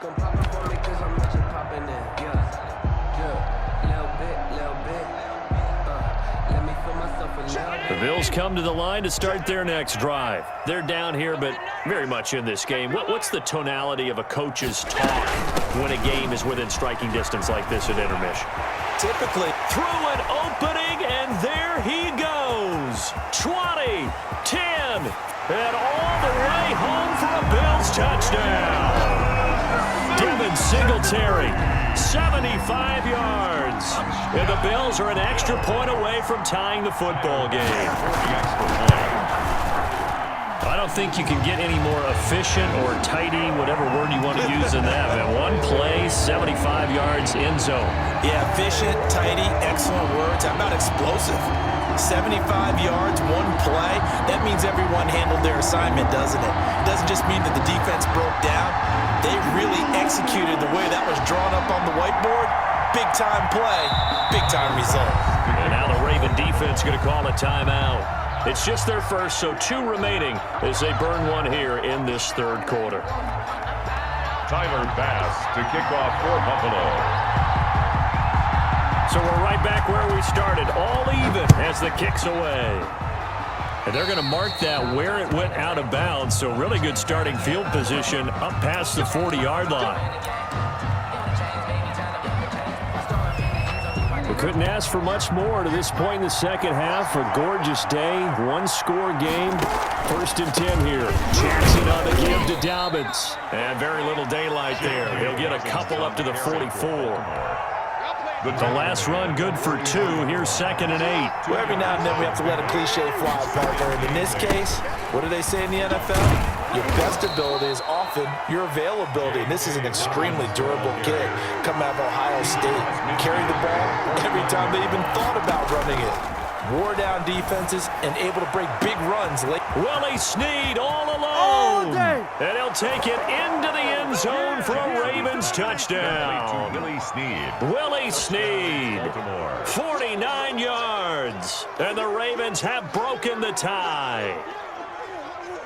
Gon' pop it for me 'cause I'm rich and poppin' it. Yeah, little bit. Let me feel myself a little bit. The Bills come to the line to start their next drive. They're down here, but very much in this game. What's the tonality of a coach's talk when a game is within striking distance like this at intermission? Typically, through an opening, and there he goes. 20, 10, and all the way home for a Bills touchdown. Devin Singletary, 75 yards. And the Bills are an extra point away from tying the football game. I don't think you can get any more efficient or tidy, whatever word you want to use in that. Man, one play, 75 yards, end zone. Yeah, efficient, tidy, excellent words. How about explosive? 75 yards, one play. That means everyone handled their assignment, doesn't it? It doesn't just mean that the defense broke down. They really executed the way that was drawn up on the whiteboard. Big-time play, big-time result. And now the Raven defense going to call a timeout. It's just their first, so 2 remaining as they burn one here in this third quarter. Tyler Bass to kick off for Buffalo. So we're right back where we started, all even as the kick's away. And they're going to mark that where it went out of bounds, so really good starting field position up past the 40-yard line. We couldn't ask for much more to this point in the second half. A gorgeous day, one-score game. 1st and 10 here. Jackson on the give to Dobbins. And very little daylight there. He'll get a couple up to the 44. The last run good for 2. Here's 2nd and 8. Well, every now and then we have to let a cliche fly, partner. And in this case, what do they say in the NFL? Your best ability is often your availability. And this is an extremely durable kid coming out of Ohio State. Carried the ball every time they even thought about running it. Wore down defenses and able to break big runs late. Willie Snead all alone. And he'll take it into the end zone for a Ravens touchdown. Willie Snead, 49 yards. And the Ravens have broken the tie.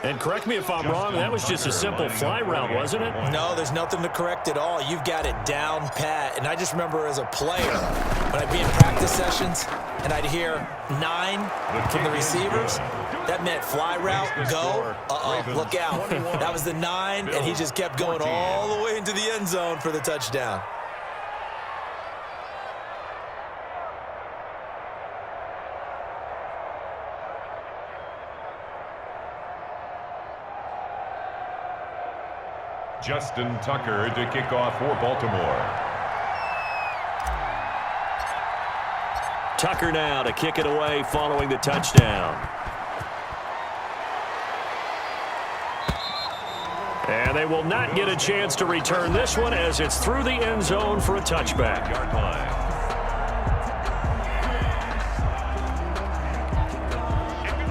And correct me if I'm wrong, that was just a simple fly route, wasn't it? No, there's nothing to correct at all. You've got it down pat. And I just remember as a player, when I'd be in practice sessions and I'd hear 9 from the receivers, that meant fly route, go, look out. That was the 9, and he just kept going all the way into the end zone for the touchdown. Justin Tucker to kick off for Baltimore. Tucker now to kick it away following the touchdown. And they will not get a chance to return this one as it's through the end zone for a touchback. Yard line.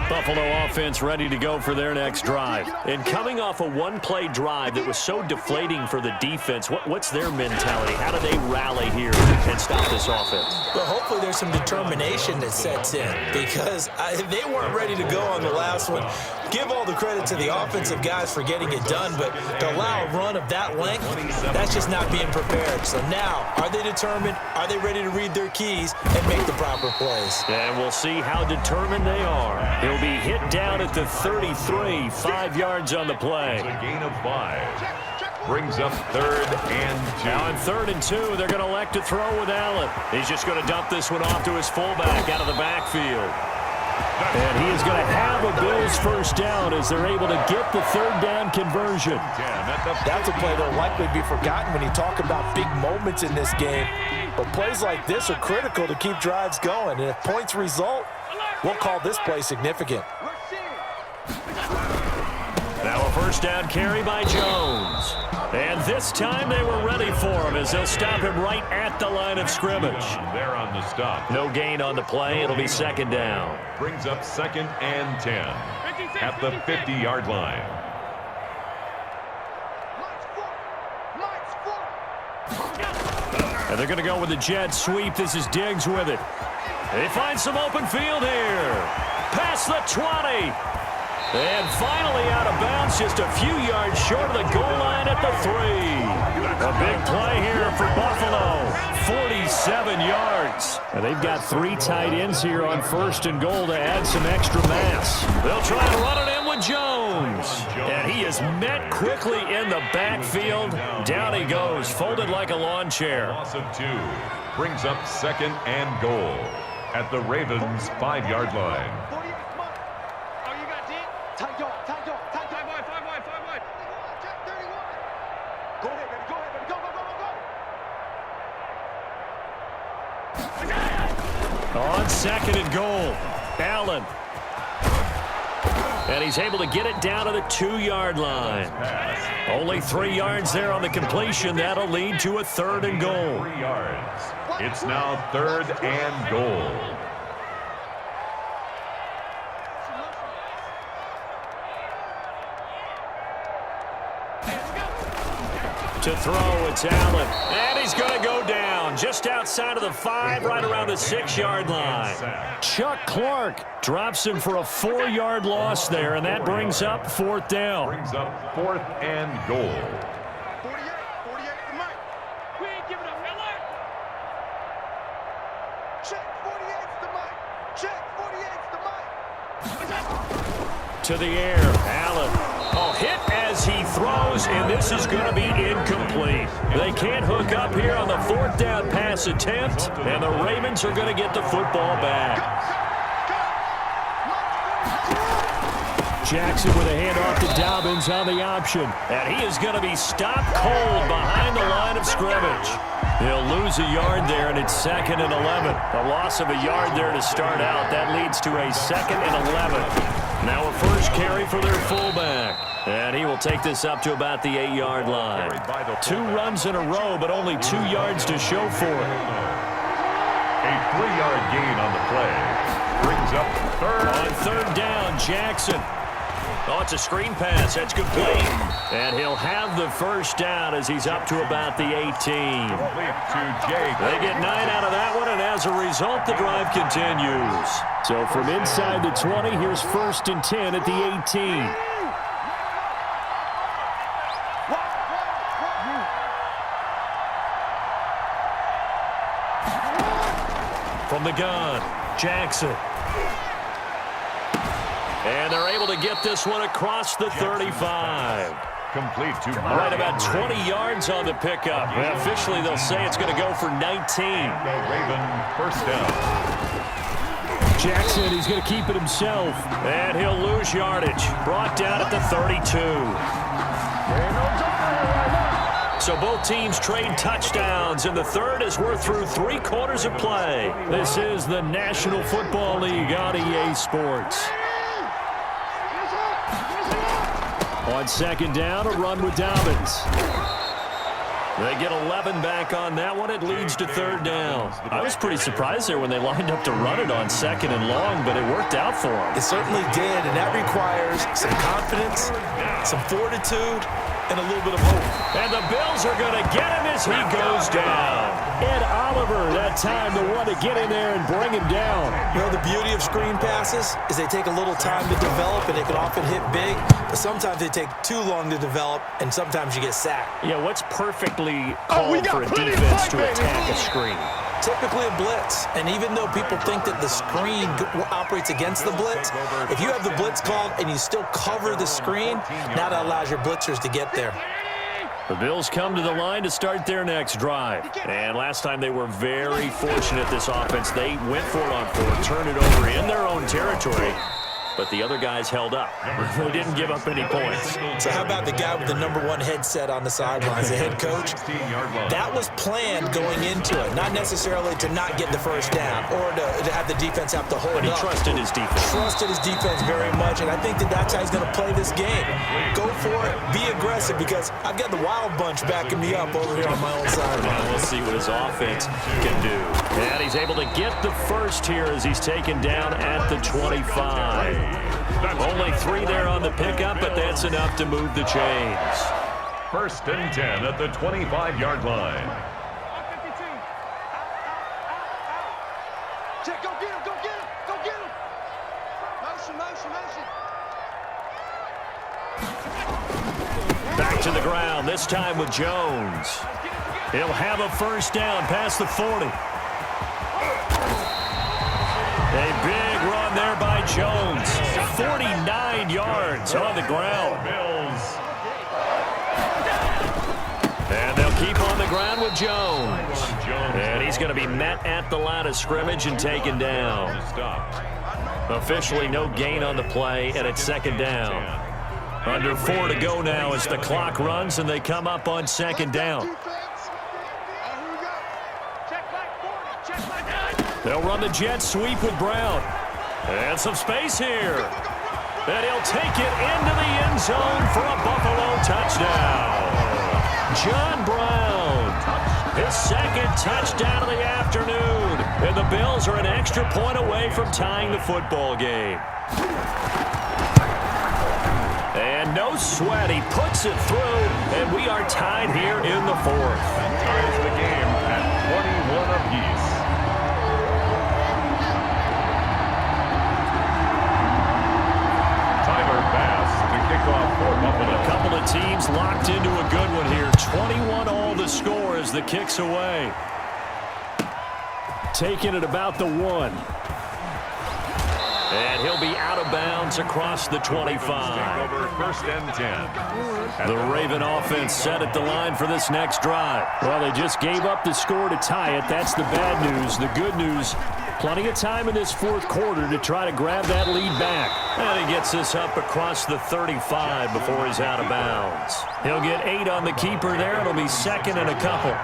Buffalo offense ready to go for their next drive. And coming off a one-play drive that was so deflating for the defense, what's their mentality? How do they rally here and stop this offense? Well, hopefully there's some determination that sets in because they weren't ready to go on the last one. Give all the credit to the offensive guys for getting it done, but to allow a run of that length, that's just not being prepared. So now, are they determined? Are they ready to read their keys and make the proper plays? And we'll see how determined they are. He'll be hit down at the 33, 5 yards on the play. It's a gain of 5. Brings up 3rd and 2. Now on 3rd and 2, they're going to elect to throw with Allen. He's just going to dump this one off to his fullback out of the backfield. And he is going to have a Bills first down as they're able to get the 3rd down conversion. That's a play that will likely be forgotten when you talk about big moments in this game. But plays like this are critical to keep drives going. And if points result, we'll call this play significant. Now a first down carry by Jones. And this time they were ready for him as they'll stop him right at the line of scrimmage. There on the stop. No gain on the play. It'll be 2nd down. Brings up 2nd and 10 at the 50-yard line. And they're going to go with the jet sweep. This is Diggs with it. They find some open field here. Past the 20. And finally out of bounds, just a few yards short of the goal line at the 3. A big play here for Buffalo. 47 yards. And they've got 3 tight ends here on 1st and goal to add some extra mass. They'll try and run it in with Jones. And he is met quickly in the backfield. Down he goes, folded like a lawn chair. Loss of 2 brings up 2nd and goal at the Ravens' 5-yard line. On 2nd and goal, Allen. And he's able to get it down to the 2-yard line. Only 3 yards there on the completion. That'll lead to a 3rd and goal. 3 yards. It's now 3rd and goal. To throw, it's Allen. And he's going to go down just outside of the 5, right around the 6-yard line. Chuck Clark drops him for a 4-yard loss there, and that brings up 4th down. Brings up 4th and goal. 48 to Mike. We ain't giving up, Miller. Check 48 to Mike. Check 48 to Mike. To the air, Allen. Oh, hit as he throws, and this is going to be incomplete. They can't hook up here on the 4th down pass attempt, and the Ravens are going to get the football back. Jackson with a handoff to Dobbins on the option, and he is going to be stopped cold behind the line of scrimmage. He'll lose a yard there, and it's 2nd and 11. A loss of a yard there to start out. That leads to a 2nd and 11. Now a first carry for their fullback. And he will take this up to about the 8-yard line. 2 runs in a row, but only 2 yards to show for it. A 3-yard gain on the play. Brings up 3rd. On 3rd down, Jackson. Oh, it's a screen pass. That's complete. And he'll have the first down as he's up to about the 18. They get 9 out of that one, and as a result, the drive continues. So from inside the 20, here's 1st and 10 at the 18. From the gun, Jackson. And they're able to get this one across the 35. Complete to Right about 20 yards on the pickup. Well, officially, they'll say it's going to go for 19. The Raven first down. Jackson, he's going to keep it himself. And he'll lose yardage. Brought down at the 32. So both teams trade touchdowns, and the third as we're through 3 quarters of play. This is the National Football League on EA Sports. On 2nd down, a run with Dobbins. They get 11 back on that one. It leads to 3rd down. I was pretty surprised there when they lined up to run it on 2nd and long, but it worked out for them. It certainly did, and that requires some confidence, some fortitude, and a little bit of hope. And the Bills are going to get him as he goes down. Ed Oliver, that time, the one to get in there and bring him down. You know, the beauty of screen passes is they take a little time to develop, and they can often hit big, but sometimes they take too long to develop, and sometimes you get sacked. Yeah, what's perfectly called for a defense to attack a screen? Typically a blitz, and even though people think that the screen operates against the blitz, if you have the blitz called and you still cover the screen, now that allows your blitzers to get there. The Bills come to the line to start their next drive. And last time they were very fortunate, this offense. They went for it on 4, turned it over in their own territory. But the other guys held up. They didn't give up any points. So how about the guy with the #1 headset on the sidelines, the head coach? That was planned going into it, not necessarily to not get the first down or to have the defense have to hold up. But he trusted his defense. Trusted his defense very much, and I think that's how he's going to play this game. Go for it, be aggressive, because I've got the wild bunch backing me up over here on my own side. Now we'll see what his offense can do. And he's able to get the first here as he's taken down at the 25. Only 3 there on the pickup, but that's enough to move the chains. 1st and 10 at the 25-yard line. Check, go get him, go get him, go get him. Motion, motion, motion. to the ground, this time with Jones. He'll have a first down past the 40. A big run there by Jones. 49 yards on the ground. And they'll keep on the ground with Jones. And he's going to be met at the line of scrimmage and taken down. Officially no gain on the play, and it's second down. Under 4 to go now as the clock runs, and they come up on second down. They'll run the jet sweep with Brown. And some space here. And he'll take it into the end zone for a Buffalo touchdown. John Brown, his second touchdown of the afternoon. And the Bills are an extra point away from tying the football game. And no sweat, he puts it through, and we are tied here in the fourth. Ties the game at 21 apiece. A couple of teams locked into a good one here. 21 all the score as the kick's away. Taking it about the 1. And he'll be out of bounds across the 25. Over first and 10. The Raven offense set at the line for this next drive. Well, they just gave up the score to tie it. That's the bad news. The good news, plenty of time in this fourth quarter to try to grab that lead back. And he gets this up across the 35 before he's out of bounds. He'll get 8 on the keeper there. It'll be second and a couple.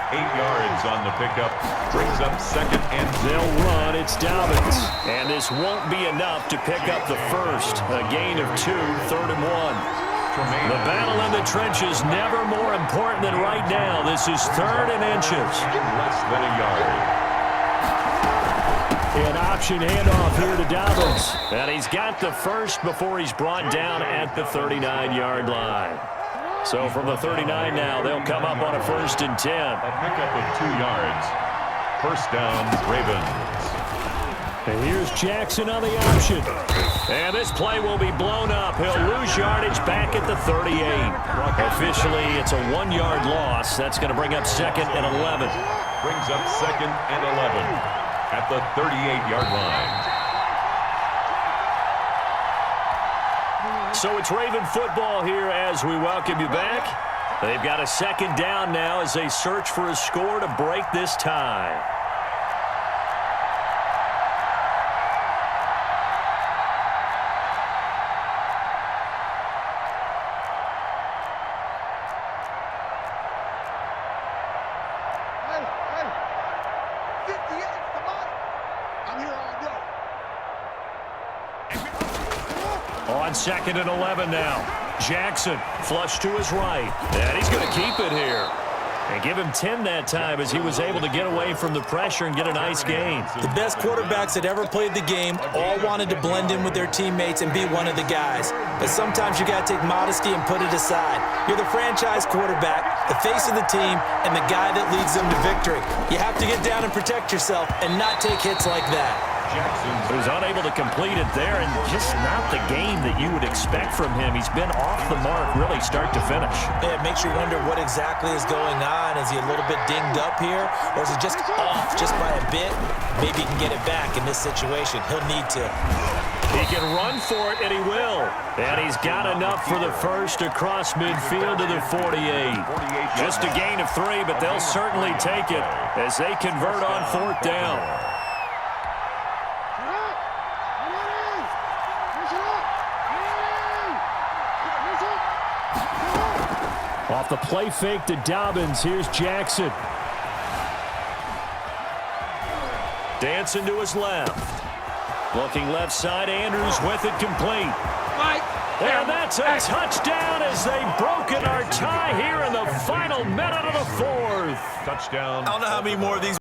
8 yards on the pickup. Brings up second and 2. They'll run. It's Dobbins. And this won't be enough to pick up the first. A gain of 2, third and 1. The battle in the trenches never more important than right now. This is third and inches. Less than a yard. An option handoff here to Dobbins. And he's got the first before he's brought down at the 39-yard line. So from the 39 now, they'll come up on a first and 10. A pickup of 2 yards. First down, Ravens. And here's Jackson on the option. And this play will be blown up. He'll lose yardage back at the 38. Officially, it's a 1-yard loss. That's going to bring up second and 11. Brings up second and 11 at the 38-yard line. So it's Raven football here as we welcome you back. They've got a second down now as they search for a score to break this tie. On second and 11 now. Jackson flush to his right. And he's going to keep it here. And give him 10 that time as he was able to get away from the pressure and get a nice gain. The best quarterbacks that ever played the game all wanted to blend in with their teammates and be one of the guys. But sometimes you got to take modesty and put it aside. You're the franchise quarterback, the face of the team, and the guy that leads them to victory. You have to get down and protect yourself and not take hits like that. Jackson was unable to complete it there, and just not the game that you would expect from him. He's been off the mark really start to finish. Yeah, it makes you wonder what exactly is going on. Is he a little bit dinged up here, or is he just off just by a bit? Maybe he can get it back in this situation. He'll need to. He can run for it, and he will. And he's got enough for the first across midfield to the 48. Just a gain of 3, but they'll certainly take it as they convert on fourth down. Off the play fake to Dobbins, here's Jackson. Dancing to his left. Looking left side, Andrews with it complete. And that's a touchdown as they've broken our tie here in the final minute of the fourth. Touchdown. I don't know how many more of these